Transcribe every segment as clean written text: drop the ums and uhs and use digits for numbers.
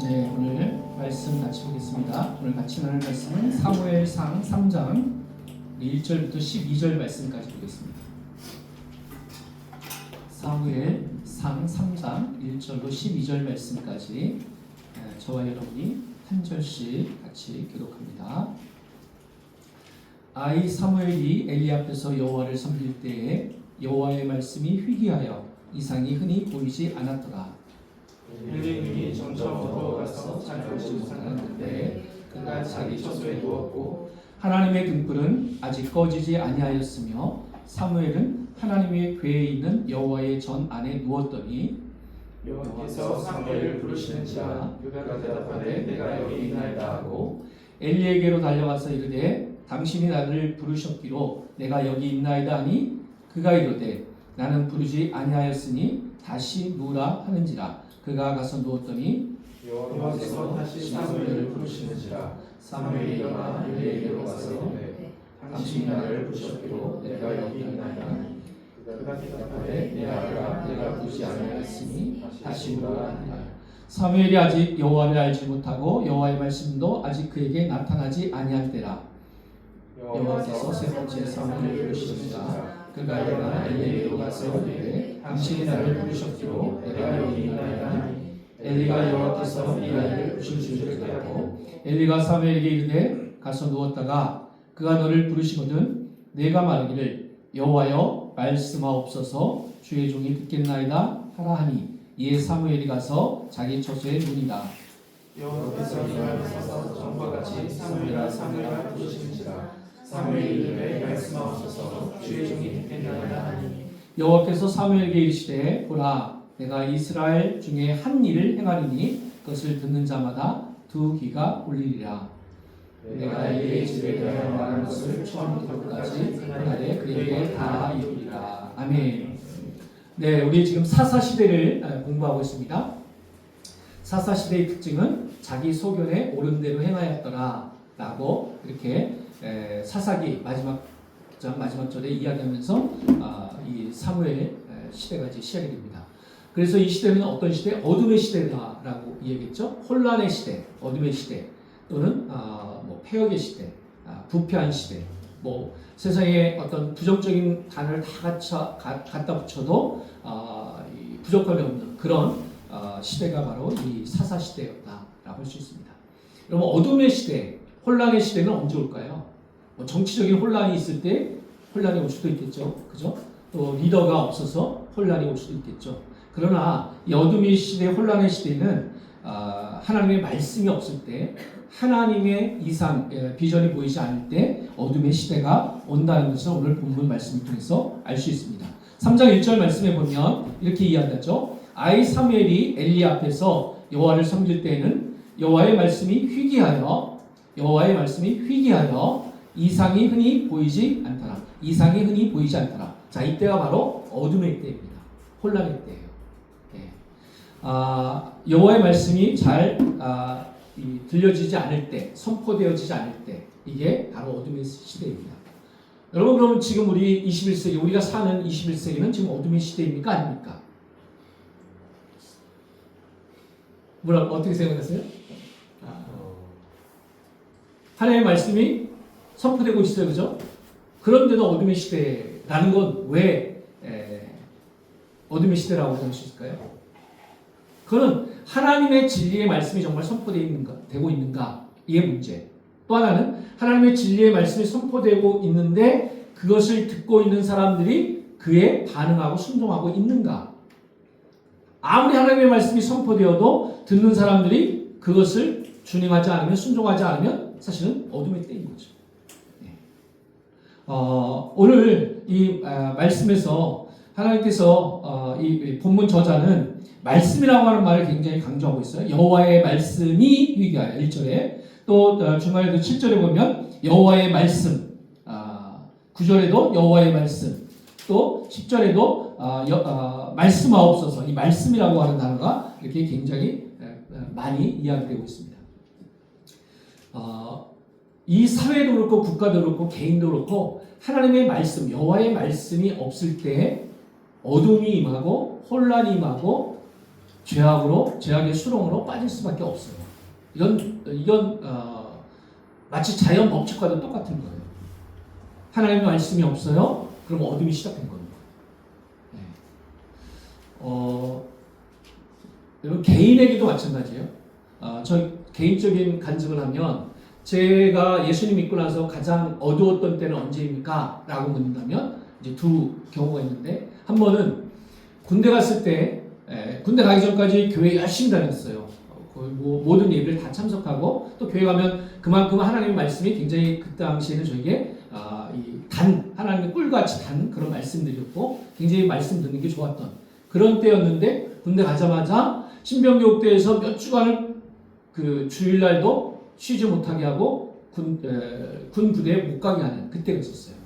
네, 오늘 말씀 같이 보겠습니다. 오늘 같이 나눌 말씀은 사무엘상 3장 1절부터 12절 말씀까지 보겠습니다. 사무엘상 3장 1절로 12절 말씀까지 저와 여러분이 한 절씩 같이 교독합니다. 아이 사무엘이 엘리 앞에서 여호와를 섬길 때에 여호와의 말씀이 희귀하여 이상이 흔히 보이지 않았더라. 엘리 눈이 점점 어두워가서 잘 보지 못하는데 그가 자기 처소에 누웠고 하나님의 등불은 아직 꺼지지 아니하였으며 사무엘은 하나님의 궤에 있는 여호와의 전 안에 누웠더니 여호와께서 사무엘을 부르시는지라 그가 대답하되 내가 여기 있나이다 하고 엘리에게로 달려가서 이르되 당신이 나를 부르셨기로 내가 여기 있나이다 하니 그가 이르되 나는 부르지 아니하였으니 다시 누우라 하는지라. 그가 가서 누웠더니 여호와께서 다시 사무엘을 부르시는지라. 사무엘이 일어나 엘리에게로 가서 이르되 당신이 나를 부르셨기로 내가 여기 있나이다 하니 그가 대답하되 내가 부르지 아니하였으니 다시 누우라 하니라. 사무엘이 아직 여호와를 알지 못하고 여호와의 말씀도 아직 그에게 나타나지 아니할 때라. 여호와께서 세 번째 사무엘을 부르시니라. 그가 일어나 엘리에게로 가서 이르되 당신이 나를 부르셨기로 내가 여기 있나이다 하니 엘리가 여호와께서 이 아이를 부르신 줄 알고 엘리가 사무엘에게 이르되 가서 누웠다가 그가 너를 부르시거든 내가 말하기를 여호와여 말씀하옵소서 주의 종이 듣겠나이다 하라 하니 이에 사무엘이 가서 자기 처소에 누니라. 여호와께서 일어나셔서 전과 같이 사무엘아 부르시는지라. 사무엘이 이르되 말씀하옵소서 주의 종이 듣겠나이다 하니 여호와께서 사무엘에게 이르시되 보라 내가 이스라엘 중에 한 일을 행하리니 그것을 듣는 자마다 두 귀가 울리리라. 내가 엘리의 집에 대하여 말한 것을 처음부터 끝까지 그날에 그에게 다 이루리라. 아멘. 네, 우리 지금 사사시대를 공부하고 있습니다. 사사시대의 특징은 자기 소견에 옳은 대로 행하였더라 라고 이렇게 사사기 마지막 절에 이야기하면서 이 사무엘 시대가 이제 시작이 됩니다. 그래서 이 시대는 어떤 시대? 어둠의 시대다라고 이야기했죠. 혼란의 시대, 어둠의 시대 또는 뭐 폐역의 시대, 부패한 시대, 뭐 세상에 어떤 부정적인 단어를 다 갖다 붙여도 부족함이 없는 그런 시대가 바로 이 사사 시대였다라고 할 수 있습니다. 여러분 어둠의 시대, 혼란의 시대는 언제 올까요? 뭐 정치적인 혼란이 있을 때 혼란이 올 수도 있겠죠, 그죠? 또 리더가 없어서 혼란이 올 수도 있겠죠. 그러나 이 어둠의 시대, 혼란의 시대는 하나님의 말씀이 없을 때, 하나님의 이상 비전이 보이지 않을 때 어둠의 시대가 온다는 것을 오늘 본문 말씀을 통해서 알 수 있습니다. 3장 1절 말씀에 보면 이렇게 이야기하죠. 아이 사무엘이 엘리 앞에서 여호와를 섬길 때에는 여호와의 말씀이 희귀하여 이상이 흔히 보이지 않더라. 이상이 흔히 보이지 않더라. 자, 이때가 바로 어둠의 때입니다. 혼란의 때예요. 여호와의 말씀이 잘 들려지지 않을 때, 선포되어지지 않을 때, 이게 바로 어둠의 시대입니다. 여러분, 그럼 지금 우리 21세기, 우리가 사는 21세기는 지금 어둠의 시대입니까? 아닙니까? 어떻게 생각하세요? 하나님의 말씀이 선포되고 있어요, 그죠? 그런데도 어둠의 시대라는 건 왜 어둠의 시대라고 할 수 있을까요? 그거는 하나님의 진리의 말씀이 정말 선포되고 있는가? 이게 문제. 또 하나는 하나님의 진리의 말씀이 선포되고 있는데 그것을 듣고 있는 사람들이 그에 반응하고 순종하고 있는가? 아무리 하나님의 말씀이 선포되어도 듣는 사람들이 그것을 준행하지 않으면, 순종하지 않으면 사실은 어둠의 때인 거죠. 오늘 이 말씀에서 하나님께서 이 본문 저자는 말씀이라고 하는 말을 굉장히 강조하고 있어요. 여호와의 말씀이 희귀하여 1절에 또 중간에도 7절에 보면 여호와의 말씀, 9절에도 여호와의 말씀, 또 10절에도 말씀하옵소서. 이 말씀이라고 하는 단어가 이렇게 굉장히 많이 이야기되고 있습니다. 이 사회도 그렇고 국가도 그렇고 개인도 그렇고 하나님의 말씀, 여호와의 말씀이 없을 때 어둠이 임하고 혼란이 임하고 죄악으로 죄악의 수렁으로 빠질 수밖에 없어요. 이건 마치 자연 법칙과도 똑같은 거예요. 하나님의 말씀이 없어요. 그럼 어둠이 시작된 겁니다. 네. 여러분 개인에게도 마찬가지예요. 저 개인적인 간증을 하면 제가 예수님 믿고 나서 가장 어두웠던 때는 언제입니까? 라고 묻는다면 이제 두 경우가 있는데 한 번은 군대 갔을 때 군대 가기 전까지 교회 열심히 다녔어요. 거의 모든 예배를 다 참석하고 또 교회 가면 그만큼 하나님의 말씀이 굉장히 그 당시에는 저에게 하나님의 꿀같이 단 그런 말씀들이었고 굉장히 말씀 듣는 게 좋았던 그런 때였는데 군대 가자마자 신병교육대에서 몇 주간을 그 주일날도 쉬지 못하게 하고 군 부대에 못 가게 하는 그때가 있었어요.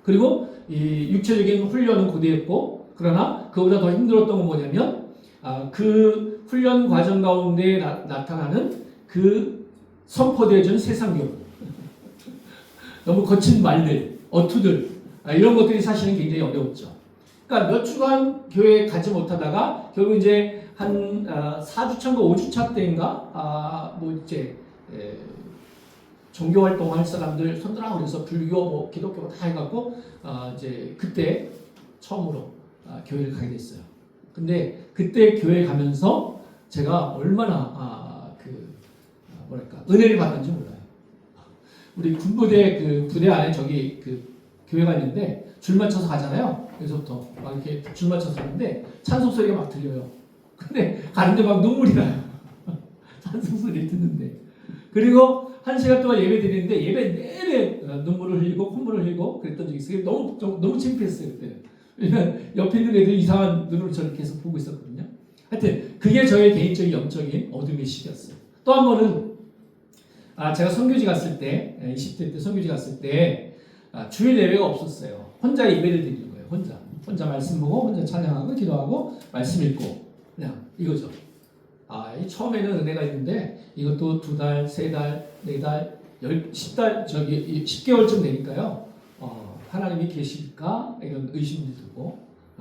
그리고 이 육체적인 훈련은 고대했고 그러나 그보다 더 힘들었던 건 뭐냐면 그 훈련 과정 가운데 나타나는 그 선포되어진 세상 교훈 너무 거친 말들, 어투들 이런 것들이 사실은 굉장히 어려웠죠. 그러니까 몇 주간 교회에 가지 못하다가 결국 이제 한 4주차인가 5주차 때인가 종교 활동할 사람들 손들어 그래서 불교, 기독교 다 해갖고 이제 그때 처음으로 교회를 가게 됐어요. 근데 그때 교회 가면서 제가 얼마나 은혜를 받았는지 몰라요. 우리 군부대 그 부대 안에 저기 그 교회가 있는데 줄 맞춰서 가잖아요. 그래서부터 막 이렇게 줄 맞춰서 가는데 찬송 소리가 막 들려요. 근데 가는데 막 눈물이 나요. 찬송 소리 듣는데. 그리고 1시간 동안 예배 드리는데 예배 내내 눈물을 흘리고 콧물을 흘리고 그랬던 적이 있어요. 너무 창피했어요 그때. 왜냐면 옆에 있는 애들이 이상한 눈으로 저를 계속 보고 있었거든요. 하여튼 그게 저의 개인적인 영적인 어둠의 시기였어요. 또 한 번은 제가 선교지 갔을 때 20대 때 선교지 갔을 때 주일 예배가 없었어요. 혼자 예배를 드리는 거예요. 혼자 말씀 보고 혼자 찬양하고 기도하고 말씀 읽고 그냥 이거죠. 처음에는 은혜가 있는데 이것도 2달, 3달, 4달, 10달 10개월쯤 되니까요. 하나님이 계실까 이런 의심이 들고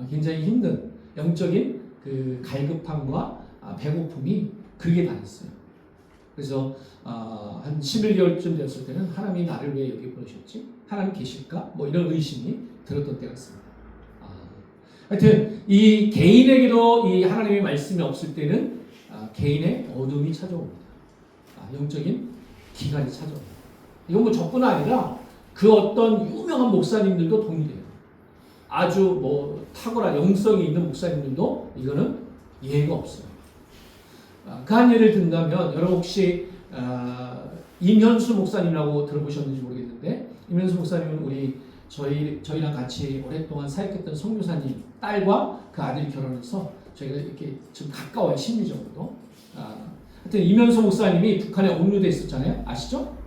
굉장히 힘든 영적인 그 갈급함과 배고픔이 그게 다녔어요. 그래서 한 11개월쯤 되었을 때는 하나님이 나를 왜 여기 보내셨지? 하나님 계실까? 이런 의심이 들었던 때가 있습니다. 하여튼 이 개인에게도 이 하나님의 말씀이 없을 때는 개인의 어둠이 찾아옵니다. 영적인 기간이 찾아옵니다. 이건 저뿐 아니라 그 어떤 유명한 목사님들도 동일해요. 아주 탁월한 영성이 있는 목사님들도 이거는 예외가 없어요. 그 한 예를 든다면 여러분 혹시 임현수 목사님이라고 들어보셨는지 모르겠는데 임현수 목사님은 저희랑 같이 오랫동안 사역했던 선교사님 딸과 그 아들이 결혼해서 저희가 이렇게 좀 가까워요 심리적으로. 하여튼 임현수 목사님이 북한에 억류돼 있었잖아요. 아시죠?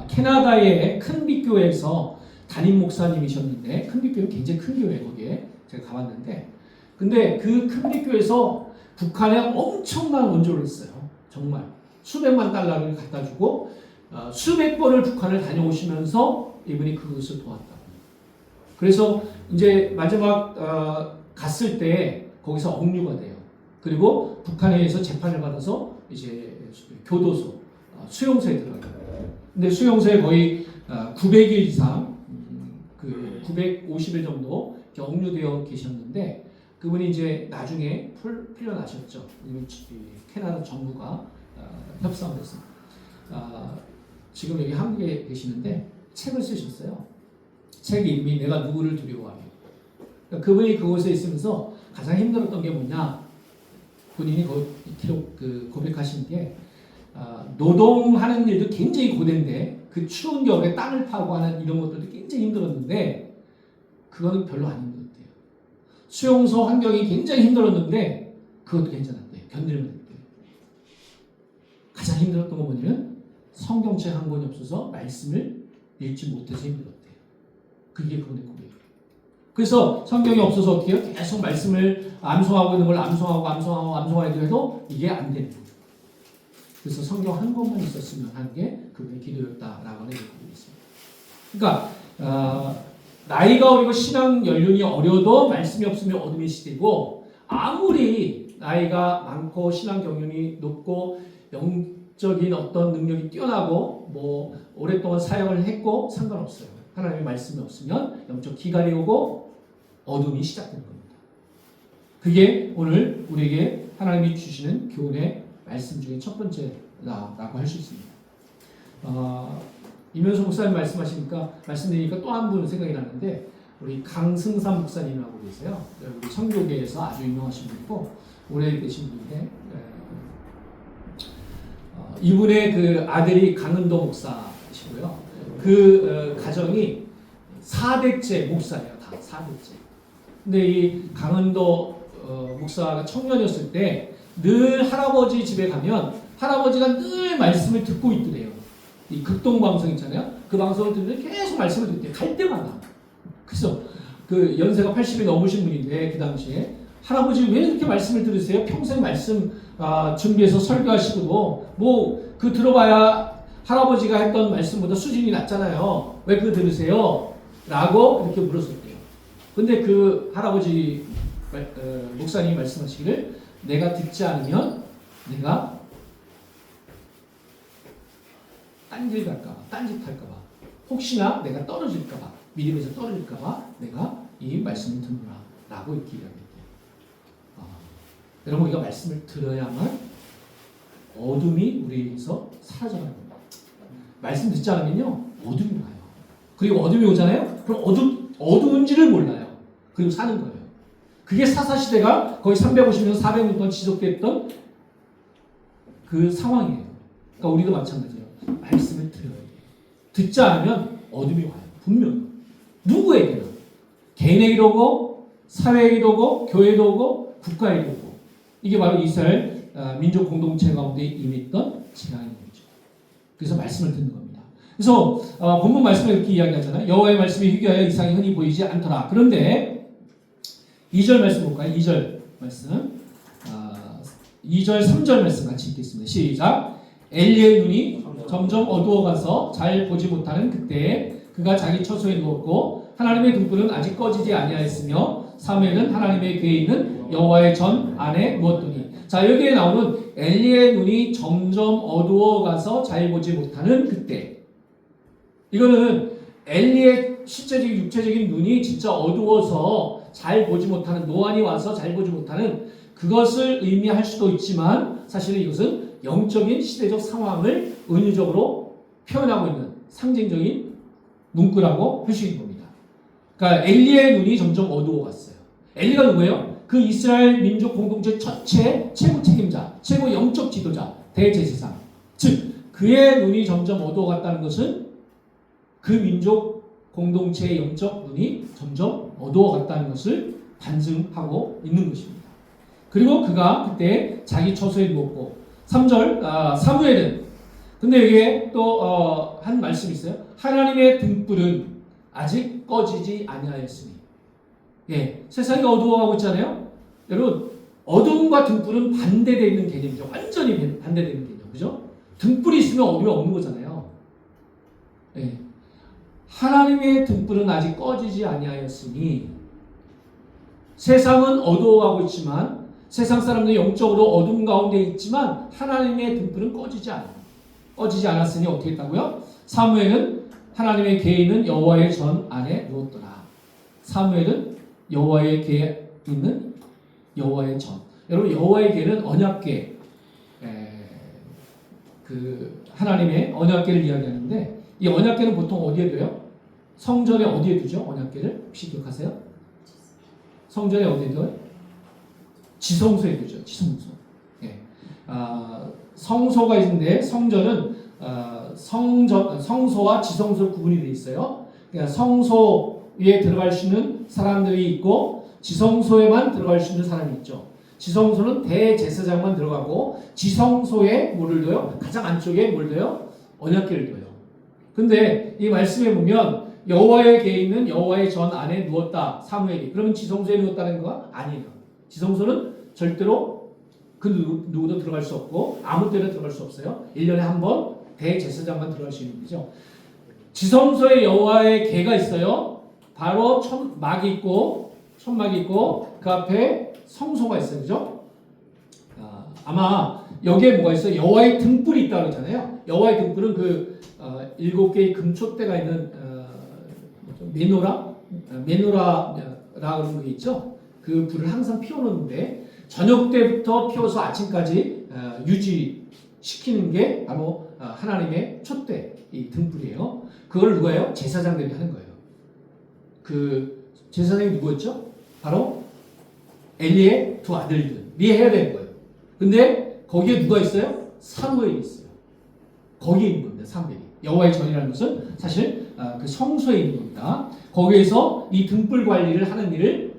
캐나다의 큰빛교회에서 담임 목사님이셨는데 큰빛교회 굉장히 큰 교회 거기에 제가 가봤는데 근데 그 큰빛교회에서 북한에 엄청난 원조를 했어요. 정말 수백만 달러를 갖다 주고 수백 번을 북한을 다녀오시면서 이분이 그것을 도왔다. 그래서 이제 마지막 갔을 때 거기서 억류가 돼요. 그리고 북한에 의해서 재판을 받아서 이제 교도소 수용소에 들어가요. 근데 수용소에 거의 900일 이상 950일 정도 억류되어 계셨는데 그분이 이제 나중에 풀려나셨죠. 캐나다 정부가 협상을 했어요. 지금 여기 한국에 계시는데 책을 쓰셨어요. 책 이름이 내가 누구를 두려워하며. 그러니까 그분이 그곳에 있으면서 가장 힘들었던 게 뭐냐? 본인이 고백하신 게 노동하는 일도 굉장히 고된데 그 추운 겨울에 땅을 파고 하는 이런 것들도 굉장히 힘들었는데 그거는 별로 안 힘들었대요. 수용소 환경이 굉장히 힘들었는데 그것도 괜찮았대요. 견딜만 했대요. 가장 힘들었던 건 뭐냐면 성경책 한 권이 없어서 말씀을 읽지 못해서 힘들었대요. 그게 그분의 고백이에요. 그래서 성경이 없어서 어떻게 해요? 계속 말씀을 암송하고 있는 걸 암송하고 해도 이게 안 되는 거예요. 그래서 성경 한 권만 있었으면 하는 게 그분의 기도였다라고 하는 얘기가 있습니다. 그러니까 나이가 어리고 신앙 연륜이 어려도 말씀이 없으면 어둠의 시대고 아무리 나이가 많고 신앙 경륜이 높고 영적인 어떤 능력이 뛰어나고 뭐 오랫동안 사역을 했고 상관없어요. 하나님의 말씀이 없으면 영적 기갈이 오고 어둠이 시작되는 겁니다. 그게 오늘 우리에게 하나님이 주시는 교훈의 말씀 중에 첫 번째라고 할 수 있습니다. 이면수 목사님 말씀드리니까 또 한 분 생각이 나는데 우리 강승삼 목사님이라고 계세요. 우리 청교계에서 아주 유명하신 분이고 오래되신 분인데 이분의 그 아들이 강은도 목사시고요. 그 가정이 4대째 목사예요. 다 4대째. 근데 이 강은도 목사가 청년이었을 때 늘 할아버지 집에 가면 할아버지가 늘 말씀을 듣고 있더래요. 이 극동 방송 있잖아요. 그 방송을 듣는데 계속 말씀을 듣대요. 갈 때마다. 그래서 그 연세가 80이 넘으신 분인데 그 당시에 할아버지 왜 이렇게 말씀을 들으세요? 평생 말씀 준비해서 설교하시고도 뭐 그 들어봐야 할아버지가 했던 말씀보다 수준이 낮잖아요. 왜 그거 들으세요? 라고 이렇게 물었었대요. 근데 그 할아버지 목사님이 말씀하시기를 내가 듣지 않으면 내가 딴길 갈까봐, 딴짓 할까봐, 혹시나 내가 떨어질까봐, 믿음에서 떨어질까봐 내가 이 말씀을 듣노라 라고 이렇게 이야기했대요. 여러분 우리가 말씀을 들어야만 어둠이 우리에게서 사라져가는 겁니다. 말씀 듣지 않으면요 어둠이 와요. 그리고 어둠이 오잖아요. 그럼 어두운지를 몰라요. 그리고 사는 거예요. 그게 사사시대가 거의 350년, 400년 동안 지속됐던 그 상황이에요. 그러니까 우리도 마찬가지예요. 말씀을 들어야 돼요. 듣지 않으면 어둠이 와요. 분명 누구에게나. 개인에게도 오고 사회에게도 오고 교회에도 오고 국가에도 오고. 이게 바로 이스라엘 민족 공동체 가운데 임했던 재앙인 거죠. 그래서 말씀을 듣는 겁니다. 그래서 본문 말씀에 이렇게 이야기하잖아요. 여호와의 말씀이 희귀하여 이상이 흔히 보이지 않더라. 그런데 2절 말씀 볼까요? 2절 말씀 2절 3절 말씀 같이 읽겠습니다. 시작. 엘리의 눈이 점점 어두워가서 잘 보지 못하는 그때에 그가 자기 처소에 누웠고 하나님의 등불은 아직 꺼지지 아니하였으며 사무엘은 하나님의 궤에 있는 여호와의 전 안에 누웠더니. 자, 여기에 나오는 엘리의 눈이 점점 어두워가서 잘 보지 못하는 그때. 이거는 엘리의 실제적인 육체적인 눈이 진짜 어두워서 잘 보지 못하는, 노안이 와서 잘 보지 못하는 그것을 의미할 수도 있지만 사실은 이것은 영적인 시대적 상황을 은유적으로 표현하고 있는 상징적인 문구라고 할 수 있는 겁니다. 그러니까 엘리의 눈이 점점 어두워갔어요. 엘리가 누구예요? 그 이스라엘 민족 공동체 전체 최고 책임자, 최고 영적 지도자, 대제사장. 즉 그의 눈이 점점 어두워갔다는 것은 그 민족 공동체의 영적 눈이 점점 어두워갔다는 것을 반증하고 있는 것입니다. 그리고 그가 그때 자기 처소에 누웠고 3절 사무엘은 근데 여기에 또 한 말씀이 있어요. 하나님의 등불은 아직 꺼지지 아니하였으니. 예, 세상이 어두워가고 있잖아요. 여러분 어두움과 등불은 반대되어 있는 개념이죠. 완전히 반대되는 개념, 그죠? 등불이 있으면 어둠이 없는 거잖아요. 예. 하나님의 등불은 아직 꺼지지 아니하였으니 세상은 어두워가고 있지만 세상 사람들이 영적으로 어둠 가운데 있지만 하나님의 등불은 꺼지지 않아요. 꺼지지 않았으니 어떻게 했다고요? 사무엘은 하나님의 궤에 있는 여호와의 전 안에 누웠더라. 사무엘은 여호와의 궤에 있는 여호와의 전. 여러분 여호와의 궤는 언약궤, 그 하나님의 언약궤를 이야기하는데 이 언약궤는 보통 어디에 둬요? 성전에 어디에 두죠? 언약궤를 혹시 기억하세요? 성전에 어디에 둬요? 지성소에 두죠. 지성소. 예. 성소가 있는데 성전은 성소와 지성소 구분이 되어 있어요. 그러니까 성소에 들어갈 수 있는 사람들이 있고 지성소에만 들어갈 수 있는 사람이 있죠. 지성소는 대제사장만 들어가고 지성소에 뭐를 둬요? 가장 안쪽에 뭘 둬요? 언약궤를 둬요. 근데 이 말씀에 보면 여호와의 궤에 있는 여호와의 전 안에 누웠다. 사무엘이. 그러면 지성소에 누웠다는 거 아니에요. 지성소는 절대로 그 누구도 들어갈 수 없고 아무 때나 들어갈 수 없어요. 1년에 한 번 대제사장만 들어갈 수 있는 거죠. 지성소에 여호와의 궤가 있어요. 바로 천막이 있고 그 앞에 성소가 있어요. 그죠? 아마 여기에 뭐가 있어요? 여호와의 등불이 있다고 그러잖아요. 여호와의 등불은 그 7개의 금촛대가 있는 메노라라는 게 있죠. 그 불을 항상 피워놓는데 저녁 때부터 피워서 아침까지 유지시키는 게 바로 하나님의 촛대, 이 등불이에요. 그걸 누가 해요? 제사장들이 하는 거예요. 그 제사장이 누구였죠? 바로 엘리의 두 아들들이 해야 되는 거예요. 근데 거기에 누가 있어요? 사무엘이 있어요. 거기에 있는 겁니다. 사무엘이. 여호와의 전이라는 것은 사실 그 성소에 있는 겁니다. 거기에서 이 등불 관리를 하는 일을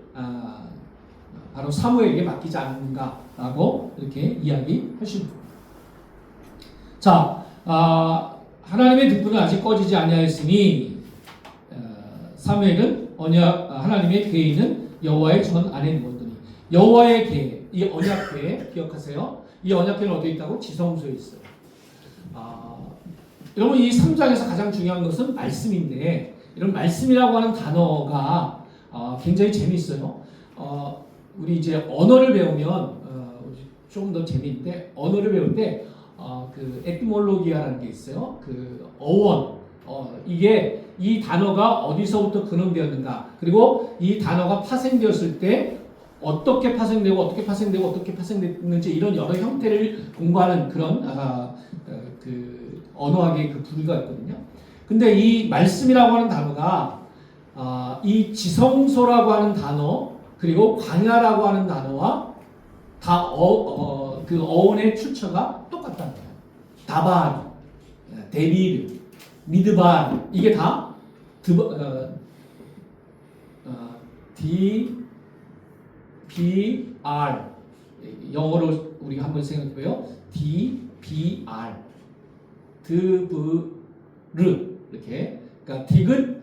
바로 사무엘에게 맡기지 않는가라고 이렇게 이야기할 수 있습니다. 자, 하나님의 등불은 아직 꺼지지 아니하였으니 사무엘은 하나님의 궤에 있는 여호와의 전 안에 누웠더니 여호와의 궤, 이 언약궤 기억하세요. 이 언약궤는 어디에 있다고? 지성소에 있어요. 여러분 이 3장에서 가장 중요한 것은 말씀인데 이런 말씀이라고 하는 단어가 굉장히 재미있어요. 우리 이제 언어를 배우면 좀 더 재미있는데 언어를 배울 때 그 에티몰로기아라는 게 있어요. 그 어원 이게 이 단어가 어디서부터 근원되었는가 그리고 이 단어가 파생되었을 때 어떻게 파생되고 어떻게 파생되고 어떻게 파생됐는지 이런 여러 형태를 공부하는 그런 그 언어학의 그 부류가 있거든요. 근데 이 말씀이라고 하는 단어가 이 지성소라고 하는 단어 그리고 광야라고 하는 단어와 다 그 어원의 출처가 똑같다는 거예요. 다바르, 데비르, 미드바르 이게 다 DBR 영어로 우리가 한번 생각해봐요. DBR 드브르 이렇게 그러니까 디귿,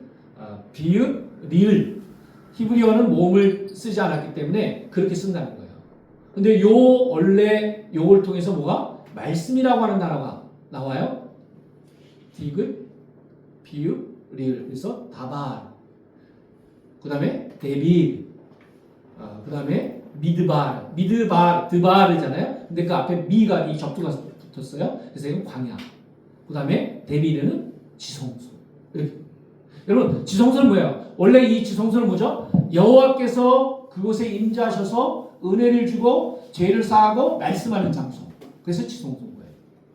비읍, 리을 히브리어는 모음을 쓰지 않았기 때문에 그렇게 쓴다는 거예요. 근데 원래 요걸 통해서 뭐가 말씀이라고 하는 단어가 나와요. 디귿, 비읍, 리을 그래서 다발 그 다음에 데빌 그 다음에 드바르잖아요. 근데 그 앞에 미가 이 접두가 붙었어요. 그래서 이건 광야. 그 다음에 데빌은 지성소. 이렇게. 여러분 지성소는 뭐예요? 원래 이 지성소는 뭐죠? 여호와께서 그곳에 임재하셔서 은혜를 주고 죄를 사하고 말씀하는 장소. 그래서 지성소인 거예요.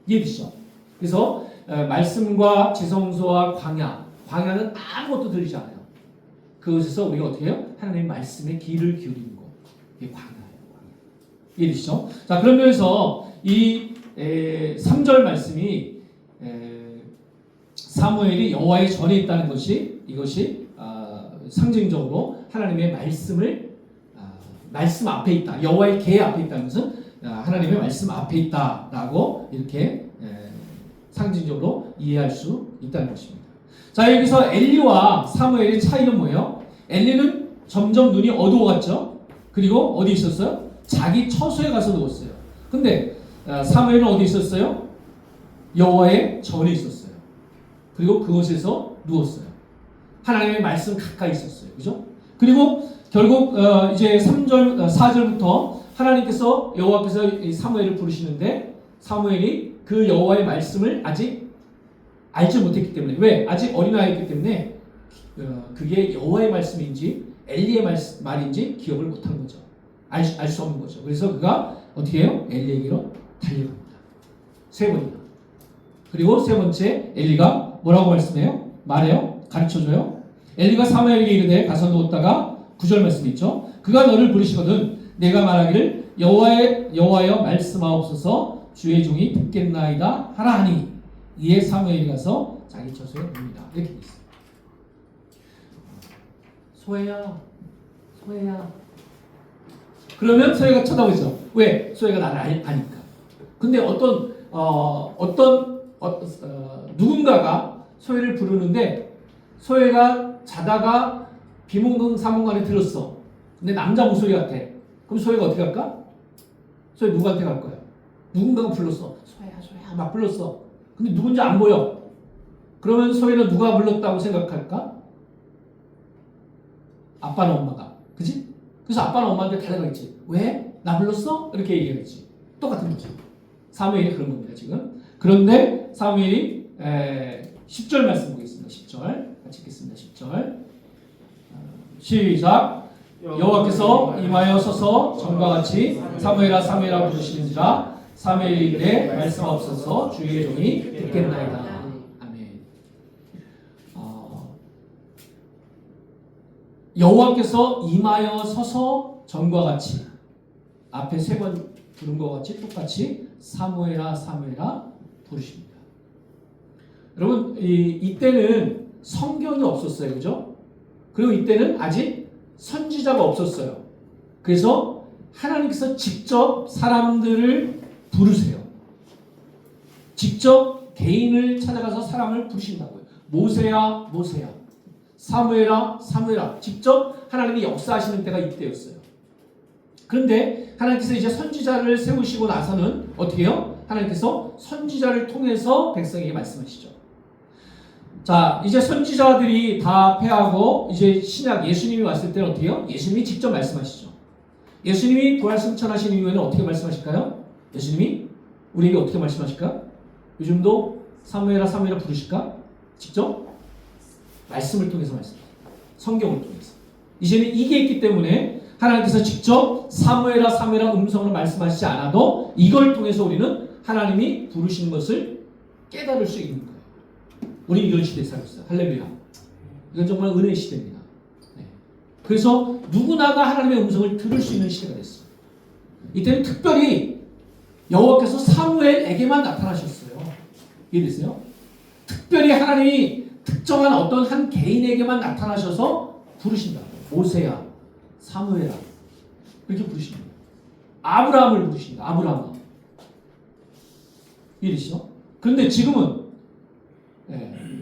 이해되시죠? 그래서 말씀과 지성소와 광야는 아무것도 들리지 않아요. 그것에서 우리가 어떻게 해요? 하나님의 말씀에 귀를 기울이는 거. 이게 광야예요. 이해되시죠? 자, 그런 면에서 이 3절 말씀이 사무엘이 여호와의 전에 있다는 것이 이것이 상징적으로 하나님의 말씀 앞에 있다. 여호와의 궤 앞에 있다는 것은 하나님의 말씀 앞에 있다라고 이렇게 상징적으로 이해할 수 있다는 것입니다. 자, 여기서 엘리와 사무엘의 차이는 뭐예요? 엘리는 점점 눈이 어두워갔죠. 그리고 어디 있었어요? 자기 처소에 가서 누웠어요. 근데 사무엘은 어디 있었어요? 여호와의 전에 있었어요. 그리고 그곳에서 누웠어요. 하나님의 말씀 가까이 있었어요. 그죠? 그리고 결국 이제 3절, 4절부터 하나님께서 여호와께서 사무엘을 부르시는데 사무엘이 그 여호와의 말씀을 아직 알지 못했기 때문에 왜? 아직 어린아이였기 때문에 그게 여호와의 말씀인지 엘리의 말인지 기억을 못한 거죠. 알 수 없는 거죠. 그래서 그가 어떻게 해요? 엘리에게로 달려갑니다. 3번이나. 그리고 3번째 엘리가 뭐라고 말해요? 가르쳐줘요. 엘리가 사무엘에게 이르되 가서 누웠다가 9절 말씀 있죠. 그가 너를 부르시거든 내가 말하기를 여호와여 말씀하옵소서 주의 종이 듣겠나이다 하라 하니 이에 사무엘이 가서 자기 처소에 눕니다. 이렇게 돼 있어요. 소혜야. 그러면 소혜가 쳐다보죠. 왜? 소혜가 나를 아니까. 근데 누군가가 소혜를 부르는데 소혜가 자다가 비몽사몽간에 들었어. 근데 남자 목소리 같아. 그럼 소혜가 어떻게 할까? 소혜 누구한테 갈 거야? 누군가가 불렀어. 소혜야 막 불렀어. 근데 누군지 안 보여. 그러면 소혜는 누가 불렀다고 생각할까? 아빠나 엄마가. 그지? 그래서 아빠나 엄마한테 달려가겠지. 왜? 나 불렀어? 이렇게 얘기하겠지. 똑같은 거죠. 사무엘이 그런 겁니다, 지금. 그런데 사무엘이 10절 말씀 보겠습니다. 10절. 같이 읽겠습니다. 10절. 시작. 여호와께서 임하여 서서 전과 같이 사무엘아 사무엘아 부르시는지라 사무엘이 이르되 말씀하옵소서 주의 종이 듣겠나이다. 아멘. 여호와께서 임하여 서서 전과 같이 앞에 3번 부른 것 같이 똑같이 사무엘아 사무엘아 부르십니다. 여러분 이때는 성경이 없었어요, 그죠? 그리고 이때는 아직 선지자가 없었어요. 그래서 하나님께서 직접 사람들을 부르세요. 직접 개인을 찾아가서 사람을 부르신다고요. 모세야 모세야, 사무엘아 사무엘아. 직접 하나님이 역사하시는 때가 이때였어요. 그런데 하나님께서 이제 선지자를 세우시고 나서는 어떻게 해요? 하나님께서 선지자를 통해서 백성에게 말씀하시죠. 자, 이제 선지자들이 다 패하고 이제 신약 예수님이 왔을 때는 어떻게 해요? 예수님이 직접 말씀하시죠. 예수님이 부활 승천하신 이후에는 어떻게 말씀하실까요? 예수님이 우리에게 어떻게 말씀하실까? 요즘도 사무엘아 사무엘아 부르실까? 직접 말씀을 통해서 말씀하세요. 성경을 통해서. 이제는 이게 있기 때문에 하나님께서 직접 사무엘아 사무엘아 음성으로 말씀하시지 않아도 이걸 통해서 우리는 하나님이 부르신 것을 깨달을 수 있는 거예요. 우리 이런 시대에 살고 있어요. 할렐루야. 이건 정말 은혜의 시대입니다. 네. 그래서 누구나가 하나님의 음성을 들을 수 있는 시대가 됐어요. 이때는 특별히 여호와께서 사무엘에게만 나타나셨어요. 이해되세요? 특별히 하나님이 특정한 어떤 한 개인에게만 나타나셔서 부르신다. 모세야, 사무엘아 이렇게 부르십니다. 아브라함을 부르십니다. 아브라함. 이해되시죠? 그런데 지금은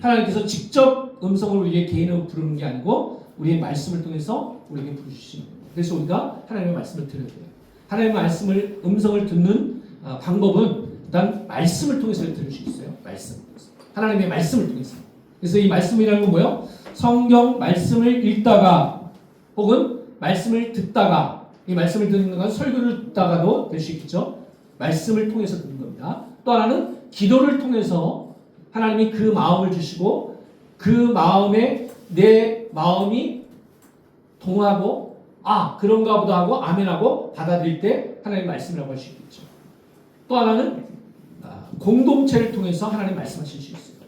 하나님께서 직접 음성을 우리에게 개인으로 부르는 게 아니고 우리의 말씀을 통해서 우리에게 부르시는 거예요. 그래서 우리가 하나님의 말씀을 들어야 돼요. 하나님의 말씀을 음성을 듣는 방법은 일단 말씀을 통해서 들을 수 있어요. 말씀. 하나님의 말씀을 통해서. 그래서 이 말씀이라는 건 뭐예요? 성경 말씀을 읽다가 혹은 말씀을 듣다가 이 말씀을 듣는 건 설교를 듣다가도 될 수 있겠죠. 말씀을 통해서 듣는 겁니다. 또 하나는 기도를 통해서 하나님이 그 마음을 주시고 그 마음에 내 마음이 동하고 그런가 보다 하고 아멘하고 받아들일 때 하나님의 말씀이라고 할 수 있겠죠. 또 하나는 공동체를 통해서 하나님 말씀하실 수 있어요.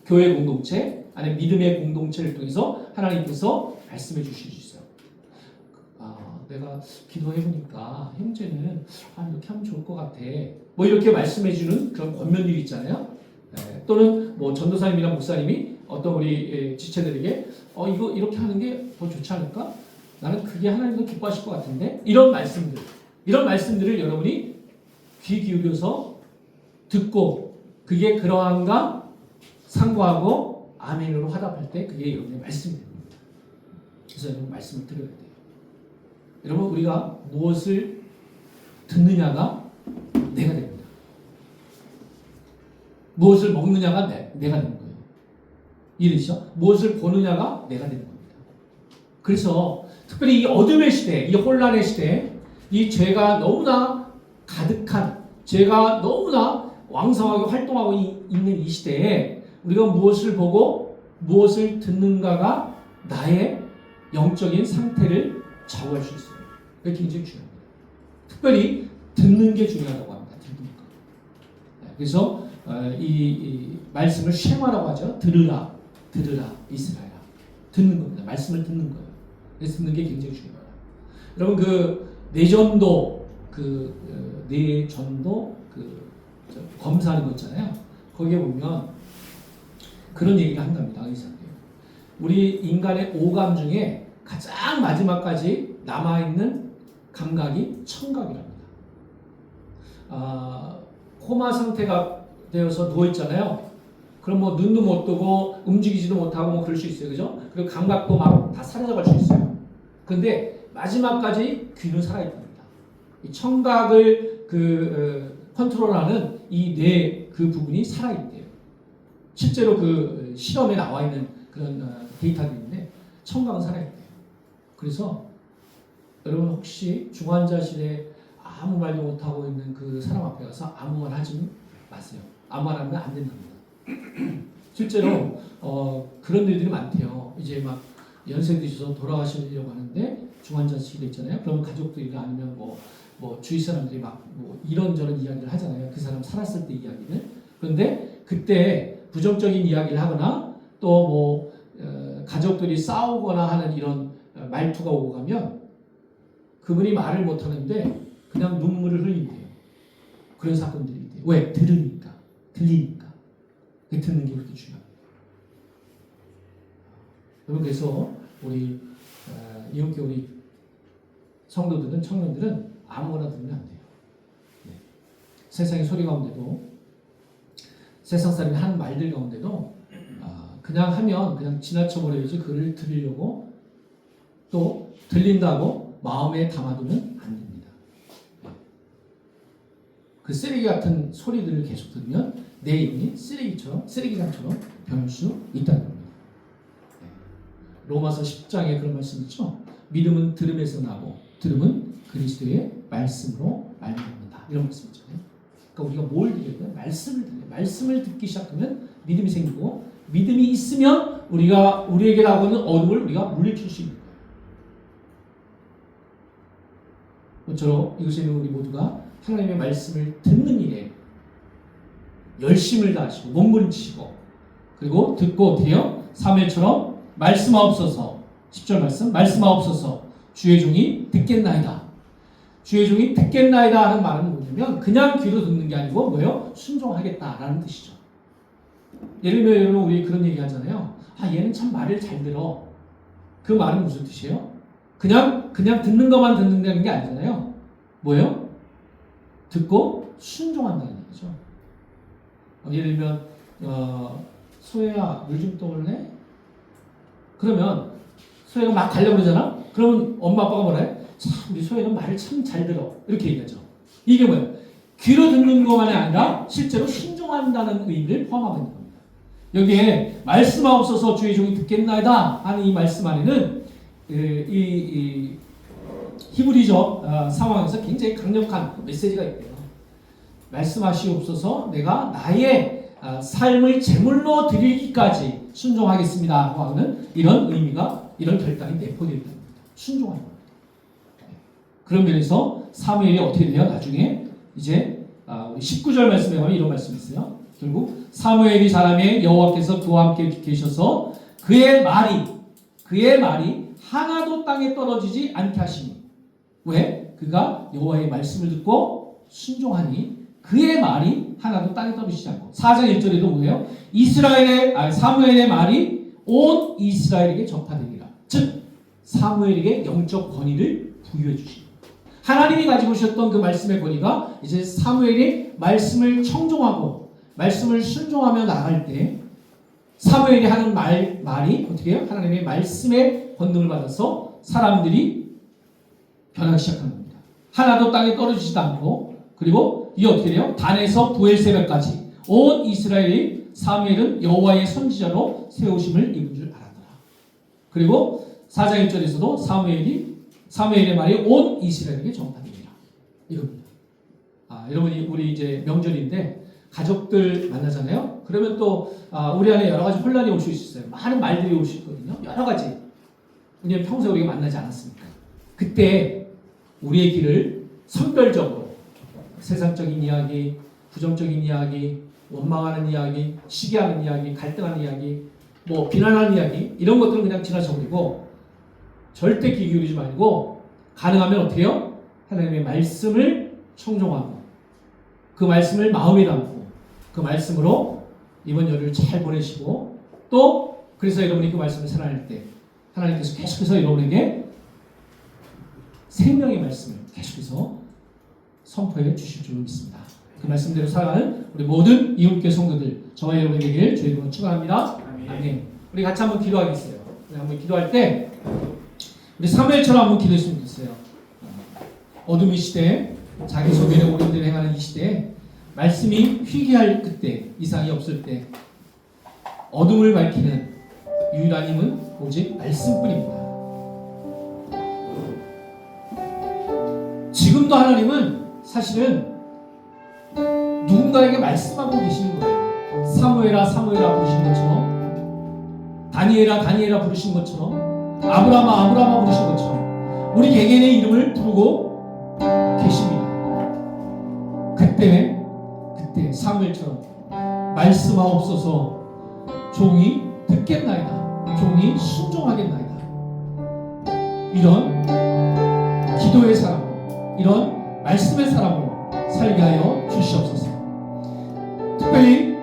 교회 공동체 아니면 믿음의 공동체를 통해서 하나님께서 말씀해 주실 수 있어요. 내가 기도해보니까 형제는 이렇게 하면 좋을 것 같아. 뭐 이렇게 말씀해주는 그런 권면들이 있잖아요. 또는 뭐 전도사님이나 목사님이 어떤 우리 지체들에게 이거 이렇게 하는 게 더 좋지 않을까? 나는 그게 하나님도 기뻐하실 것 같은데 이런 말씀들을 여러분이 귀 기울여서 듣고 그게 그러한가 상고하고 아멘으로 화답할 때 그게 여러분의 말씀이 됩니다. 그래서 여러분 말씀을 들어야 돼요. 여러분 우리가 무엇을 듣느냐가 내가 됩니다. 무엇을 먹느냐가 내가 되는 거예요. 이해되시죠? 무엇을 보느냐가 내가 되는 겁니다. 그래서 특별히 이 어둠의 시대, 이 혼란의 시대, 이 죄가 너무나 가득한, 죄가 너무나 왕성하게 활동하고 있는 이 시대에 우리가 무엇을 보고 무엇을 듣는가가 나의 영적인 상태를 좌우할 수 있어요. 그게 굉장히 중요합니다. 특별히 듣는 게 중요하다고 합니다. 듣는 거. 그래서 이 말씀을 쉐마라고 하죠. 들으라 이스라엘아. 듣는 겁니다. 말씀을 듣는 거예요. 그래서 듣는 게 굉장히 중요합니다. 여러분 내전도 검사하는 거 있잖아요. 거기에 보면 그런 얘기를 한답니다. 의사들. 우리 인간의 오감 중에 가장 마지막까지 남아있는 감각이 청각이랍니다. 코마 상태가 되어서 누워있잖아요. 그럼 뭐 눈도 못 뜨고 움직이지도 못하고 뭐 그럴 수 있어요. 그죠? 그리고 감각도 막 다 사라져갈 수 있어요. 근데 마지막까지 귀는 살아있답니다. 이 청각을 컨트롤하는 이 뇌 그 부분이 살아있대요. 실제로 그 실험에 나와 있는 그런 데이터들인데 청각은 살아있대요. 그래서 여러분 혹시 중환자실에 아무 말도 못하고 있는 그 사람 앞에 가서 아무 말 하지 마세요. 아무 말 하면 안 된답니다. 실제로 그런 일들이 많대요. 이제 막 연세 드셔서 돌아가시려고 하는데 중환자실에 있잖아요. 그러면 가족들이나 아니면 뭐 주위 사람들이 막 뭐 이런저런 이야기를 하잖아요. 그 사람 살았을 때 이야기를. 그런데 그때 부정적인 이야기를 하거나 또 뭐 가족들이 싸우거나 하는 이런 말투가 오고 가면 그분이 말을 못 하는데 그냥 눈물을 흘린대요. 그런 사건들이 있대요. 왜? 들으니까. 들리니까. 듣는 게 그렇게 중요합니다. 여러분, 그래서 우리 이웃교 우리 성도들은, 청년들은 아무거나 들으면 안 돼요. 네. 세상의 소리 가운데도, 세상 사람이 하는 말들 가운데도 그냥 하면 그냥 지나쳐버려야지 그를 들으려고 또 들린다고 마음에 담아두면 안 됩니다. 네. 그 쓰레기 같은 소리들을 계속 들으면 내 영이 쓰레기장처럼 변할 수 있다는 겁니다. 네. 로마서 10장에 그런 말씀 있죠. 믿음은 들음에서 나고 들음은 그리스도의 말씀으로 말미암는다. 이런 말씀 있잖아요. 그러니까 우리가 뭘 들어야 돼요? 말씀을 들어요. 말씀을 듣기 시작하면 믿음이 생기고 믿음이 있으면 우리에게 나오는 어둠을 우리가 물리칠 수 있는 거예요. 모쪼록 이곳에 있는 우리 모두가 하나님의 말씀을 듣는 일에 열심을 다하시고 몸부림치시고 그리고 듣고 어떻게 해요? 사무엘처럼 말씀하옵소서 10절 말씀하옵소서 주의 종이 듣겠나이다. 주의 종이 듣겠나이다 하는 말은 뭐냐면 그냥 귀로 듣는 게 아니고 뭐예요? 순종하겠다라는 뜻이죠. 예를 들면 여러분 우리 그런 얘기 하잖아요. 얘는 참 말을 잘 들어. 그 말은 무슨 뜻이에요? 그냥 듣는 것만 듣는다는 게 아니잖아요. 뭐예요? 듣고 순종한다는 얘기죠. 예를 들면 소혜야 물 좀 떠올래? 그러면 소혜가 막 가려고 그러잖아? 그러면 엄마 아빠가 뭐라 해? 참 우리 소혜는 말을 참 잘 들어. 이렇게 얘기하죠. 이게 뭐예요? 귀로 듣는 것만이 아니라 실제로 순종한다는 의미를 포함하고 있는 겁니다. 여기에 말씀하옵소서 주의 종이 듣겠나이다 하는 이 말씀 안에는 이 히브리적 상황에서 굉장히 강력한 메시지가 있대요. 말씀하시옵소서 내가 나의 삶을 제물로 드리기까지 순종하겠습니다 하는 이런 의미가 이런 결단이 내포되어 있는 겁니다. 순종하는 겁니다. 그런 면에서 사무엘이 어떻게 돼요? 나중에 이제 우리 19절 말씀에 보면 이런 말씀이 있어요. 결국 사무엘이 사람의 여호와께서 그와 함께 계셔서 그의 말이 하나도 땅에 떨어지지 않게 하시니 왜? 그가 여호와의 말씀을 듣고 순종하니 그의 말이 하나도 땅에 떨어지지 않고 4장 1절에도 뭐예요? 사무엘의 말이 온 이스라엘에게 전파되니라. 즉 사무엘에게 영적 권위를 부여해 주십니다. 하나님이 가지고 오셨던 그 말씀의 권위가 이제 사무엘이 말씀을 청종하고 말씀을 순종하며 나갈 때 사무엘이 하는 말이 어떻게 해요? 하나님의 말씀의 권능을 받아서 사람들이 변하기 시작하는 겁니다. 하나도 땅에 떨어지지도 않고 그리고 이 어떻게 돼요? 단에서 부엘세바까지 온 이스라엘이 사무엘은 여호와의 선지자로 세우심을 입은 줄 알았더라. 그리고 4장 1절에서도 사무엘의 말이 온 이스라엘에게 전파되니라. 이겁니다. 여러분이 우리 이제 명절인데 가족들 만나잖아요. 그러면 또 우리 안에 여러 가지 혼란이 올 수 있어요. 많은 말들이 올 수 있거든요. 여러 가지. 왜냐하면 평소에 우리가 만나지 않았으니까. 그때 우리의 길을 선별적으로 세상적인 이야기, 부정적인 이야기, 원망하는 이야기, 시기하는 이야기, 갈등하는 이야기, 뭐 비난하는 이야기 이런 것들은 그냥 지나쳐버리고 절대 귀 기울이지 말고 가능하면 어떻게 해요? 하나님의 말씀을 청종하고 그 말씀을 마음에 담고 그 말씀으로 이번 열을 잘 보내시고 또 그래서 여러분이 그 말씀을 살아낼 때 하나님께서 계속해서 여러분에게 생명의 말씀을 계속해서 선포해 주실 줄 믿습니다. 그 말씀대로 살아가는 우리 모든 이웃교회 성도들 저와 여러분이 되길 주의 이름으로 축원합니다. 아멘. 우리 같이 한번 기도하겠어요. 우리 한번 기도할 때 우리 사무엘처럼 한번 기도했으면 좋겠어요. 어둠의 시대, 자기 소견에 옳은 대로 행하는 이 시대에 말씀이 희귀할 그때, 이상이 없을 때 어둠을 밝히는 유일한 힘은 오직 말씀뿐입니다. 지금도 하나님은 사실은 누군가에게 말씀하고 계시는 거예요. 사무엘아 사무엘아 부르신 것처럼, 다니엘아 다니엘아 부르신 것처럼, 아브라함아 아브라함아 부르신 것처럼 우리 개개인의 이름을 부르고 계십니다. 그때 사무엘처럼 말씀하옵소서, 종이 듣겠나이다, 종이 순종하겠나이다. 이런 기도의 사람으로, 이런 말씀의 사람으로 살게 하여 주시옵소서. 특별히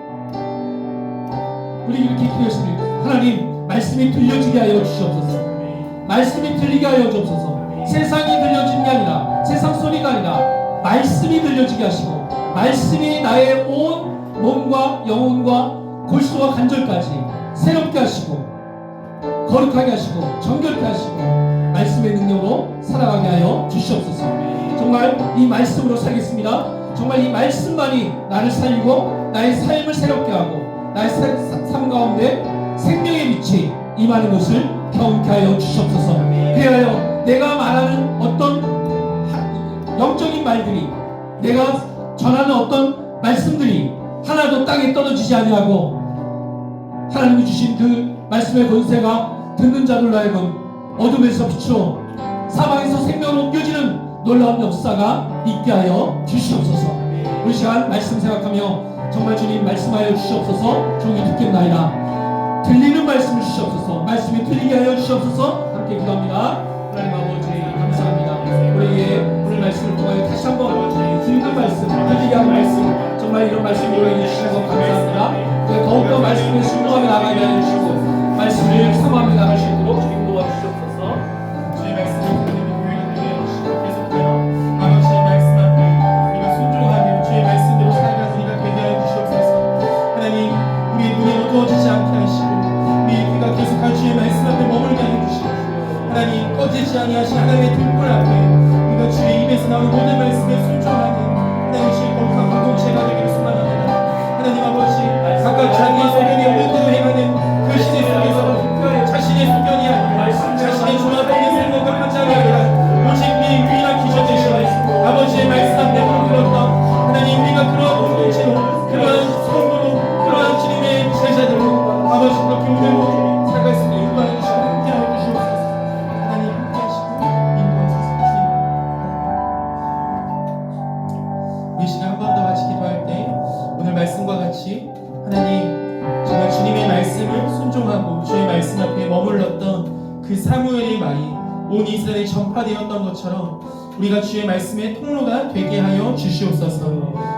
우리 이렇게 기도했습니다. 하나님, 말씀이 들려지게 하여 주시옵소서. 말씀이 들리게 하여 주옵소서. 세상이 들려지는 게 아니라, 세상 소리가 아니라 말씀이 들려지게 하시고, 말씀이 나의 온 몸과 영혼과 골수와 관절까지 새롭게 하시고, 거룩하게 하시고, 정결케 하시고, 말씀의 능력으로 살아가게 하여 주시옵소서. 정말 이 말씀으로 살겠습니다. 정말 이 말씀만이 나를 살리고 나의 삶을 새롭게 하고 나의 삶 가운데 생명의 빛이 임하는 것을 경험케 하여 주시옵소서. 그리하여 내가 말하는 어떤 영적인 말들이, 내가 전하는 어떤 말씀들이 하나도 땅에 떨어지지 아니하고 하나님이 주신 그 말씀의 권세가 듣는 자들로 하여금 어둠에서 빛으로, 사방에서 생명으로 옮겨지는 놀라운 역사가 있게 하여 주시옵소서. 우리 시간 말씀 생각하며 정말 주님 말씀하여 주시옵소서. 종이 듣겠나이다. 들리는 말씀을 주시옵소서. 말씀이 들리게 하여 주시옵소서. 함께 기도합니다. 하나님 아버지 감사합니다. 우리에게 오늘 말씀을 통하여 다시 한번 듣는 말씀, 들리게 하는 말씀, 정말 이런 말씀 요청해 주시는 것 감사합니다. 더욱더 말씀을 순종하며 나가게 하여 주시고 말씀을 사모하며 나갈 수 있도록 주님 도와주시옵소서. 주의 말씀을 듣는 교회가 되게 하시고 계속하여 아버지의 말씀 앞에 우리가 순종하며 주의 말씀대로 살아가는 우리가 되게 하여 주시옵소서. 하나님, 우리의 눈이 어두워지지 않게 하시고 우리의 귀가 계속하여 주의 말씀 앞에 머물게 하여 주시고, 하나님 꺼지지 아니하신 하나님의 등불 앞에 우리가 주의 입에서 나오는 모든 말씀에 순종하는 하나님 주의 거룩한 공동체가 되기를 소망합니다. 하나님 아버지, 각각 자기의 소견이 없는 대로 행하는 그 시대 속에서 자신의 소견이 아니라 자신의 종합적인 생각을 판단이 아니라 오직 우리의 유일한 기준 되시는 아버지의 말씀 앞에 물었던 하나님, 우리가 그러한 공동체로, 그러한 성도로, 그러한 주님의 제자들로 아버지 그렇게 오늘도 살아갈 수 있는 인도하여 주시고 함께하여 주시옵소서. 하나님 함께하시고 인도하소서. 주님, 이 시간 한 번 더 같이 기도할 때 오늘 말씀과 같이 하나님 정말 주님의 말씀을 순종하고 주의 말씀 앞에 머물렀던 그 사무엘의 말이 온 이스라엘에 전파되었던 것처럼 우리가 주의 말씀의 통로가 되게 하여 주시옵소서.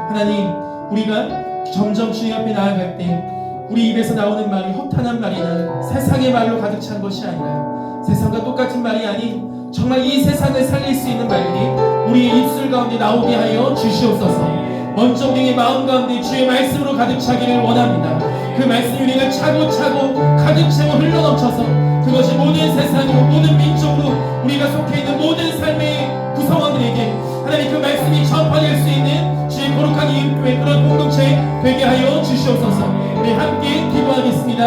하나님, 우리가 점점 주님 앞에 나아갈 때 우리 입에서 나오는 말이 허탄한 말이나 세상의 말로 가득 찬 것이 아니라 세상과 똑같은 말이 아닌 정말 이 세상을 살릴 수 있는 말들이 우리의 입술 가운데 나오게 하여 주시옵소서. 먼저 우리의 마음 가운데 주의 말씀으로 가득 차기를 원합니다. 그 말씀이 우리가 차고차고 가득 차고 흘러넘쳐서 그것이 모든 세상으로, 모든 민족으로, 우리가 속해 있는 모든 삶의 구성원들에게 하나님 그 말씀이 전파될 수 있는 주의 거룩한 이웃교회 그런 공동체 되게 하여 주시옵소서. 우리 함께 기도하겠습니다.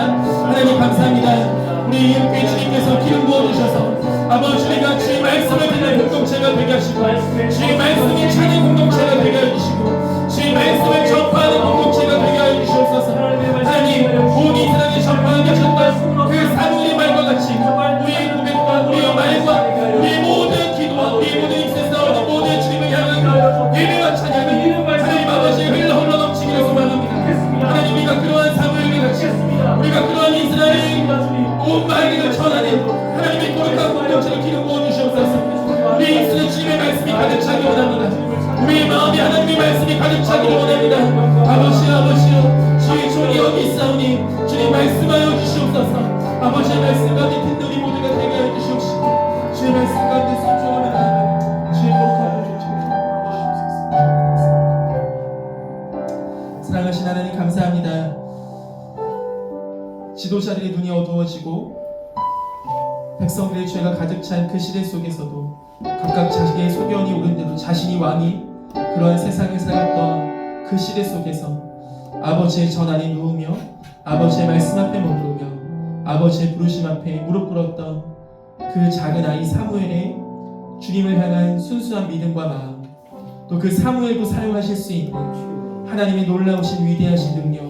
하나님 감사합니다. 우리 이웃교회 주님께서 기름 부어주셔서 아버지, 우리가 주의 말씀을 듣는 공동체가 되게 하시고 주의 말씀이 차는 공동체가 되게 해주시고 주의 말씀을 전파하는 공동체가 되게 하여 주시옵소서. 하나님, 온 이스라엘에 전파하게 하셨던 그 사무엘의 말과 같이 우리의 고백과 우리의 말과 우리의 모든 기도와 우리의 모든 입술에서 나오는 모든 주님을 향한 예배와 찬양이 하나님 아버지의 흘러 넘치기를 소망합니다. 하나님, 우리가 그러한 사무엘과 같이 우리가 그러한 이스라엘의 온 말을 전하는 하나님의 거룩한 공동체를 기름 부어주시옵소서. 우리 입술에 주님의 말씀이 가득 차기 원합니다. 우리의 마음에 하나님의 말씀이 가득 차기를 원합니다. 아버지요, 주의 종이 여기 있사오니 주님 말씀하여 주시옵소서. 아버지의 말씀 가운데 듣는 우리 모두가 되게 하여 주시옵시고 주의 말씀 가운데 순종하며 나아가는 주의 거룩한 공동체가 주시옵소서. 사랑하신 하나님 감사합니다. 지도자들의 눈이 어두워지고 백성들의 죄가 가득 찬 그 시대 속에서도 각각 자기의 소견이 옳은 대로 자신이 왕이 그러한 세상을 살았던 그 시대 속에서 아버지의 전 안에 누우며 아버지의 말씀 앞에 머무르며 아버지의 부르심 앞에 무릎 꿇었던 그 작은 아이 사무엘의 주님을 향한 순수한 믿음과 마음, 또 그 사무엘도 사용하실 수 있는 하나님의 놀라우신 위대하신 능력,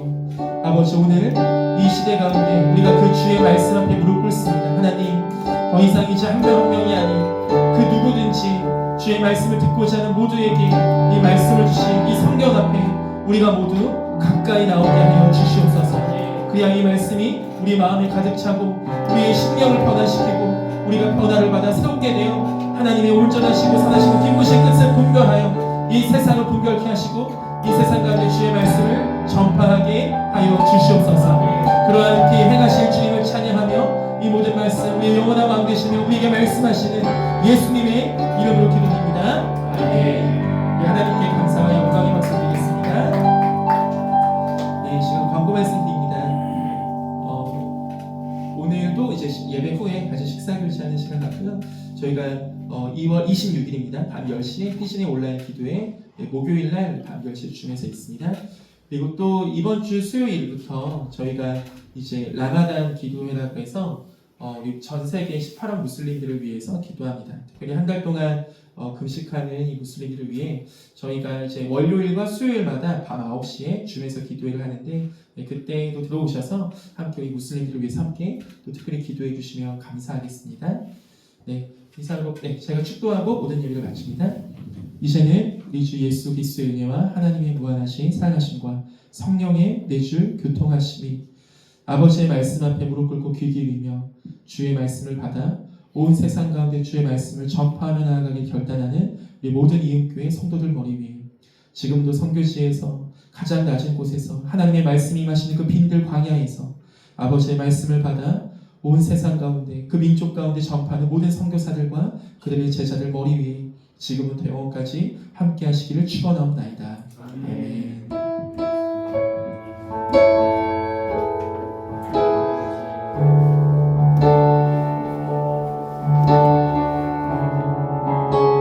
아버지, 오늘 이 시대 가운데 우리가 그 주의 말씀 앞에 무릎 꿇습니다. 하나님, 더 이상 이제 한 명 한 명이 아닌 그 누구든지 주의 말씀을 듣고자 하는 모두에게 이 말씀을 주신 이 성경 앞에 우리가 모두 가까이 나오게 하여 주시옵소서. 그리하 이 말씀이 우리 마음에 가득 차고 우리의 심령을 변화시키고 우리가 변화를 받아 새롭게 되어 하나님의 온전하시고 선하시고 기쁘신 뜻을 분별하여 이 세상을 분별케 하시고 이 세상 가운데 주의 말씀을 전파하게 하여 주시옵소서. 그러한 그 행하실 주님을 찬양하며 이 모든 말씀 우리의 영원한 마음 되시며 우리에게 말씀하시는 예수님의 이름으로 기도드립니다. 아멘. 하나님께 감사와 영광의 박수 드리겠습니다. 네, 지금 광고 말씀드립니다. 오늘도 이제 예배 후에 같이 식사 교제하는 시간 같고요. 저희가 2월 26일입니다. 밤 10시에 희신의 온라인 기도회 목요일 날 밤 10시에 준비해서 있습니다. 그리고 또 이번 주 수요일부터 저희가 이제 라마단 기도회라고 해서 전 세계 18억 무슬림들을 위해서 기도합니다. 특별히 한 달 동안 금식하는 이 무슬림들을 위해 저희가 이제 월요일과 수요일마다 밤 9시에 줌에서 기도회를 하는데 그때도 들어오셔서 함께 우리 무슬림들을 위해서 함께 또 특별히 기도해 주시면 감사하겠습니다. 네, 이상으로 제가 축도하고 모든 예배를 마칩니다. 이제는 우리 주 예수 그리스도의 은혜와 하나님의 무한하신 사랑하심과 성령의 내줄 교통하심이 아버지의 말씀 앞에 무릎 꿇고 귀 기울이며 주의 말씀을 받아 온 세상 가운데 주의 말씀을 전파하며 나아가기 결단하는 우리 모든 이음교회 성도들 머리 위에 지금도 선교지에서 가장 낮은 곳에서 하나님의 말씀이 임하시는 그 빈들 광야에서 아버지의 말씀을 받아 온 세상 가운데 그 민족 가운데 전파하는 모든 선교사들과 그들의 제자들 머리 위에 지금부터 영원까지 함께 하시기를 축원하옵나이다. 아멘.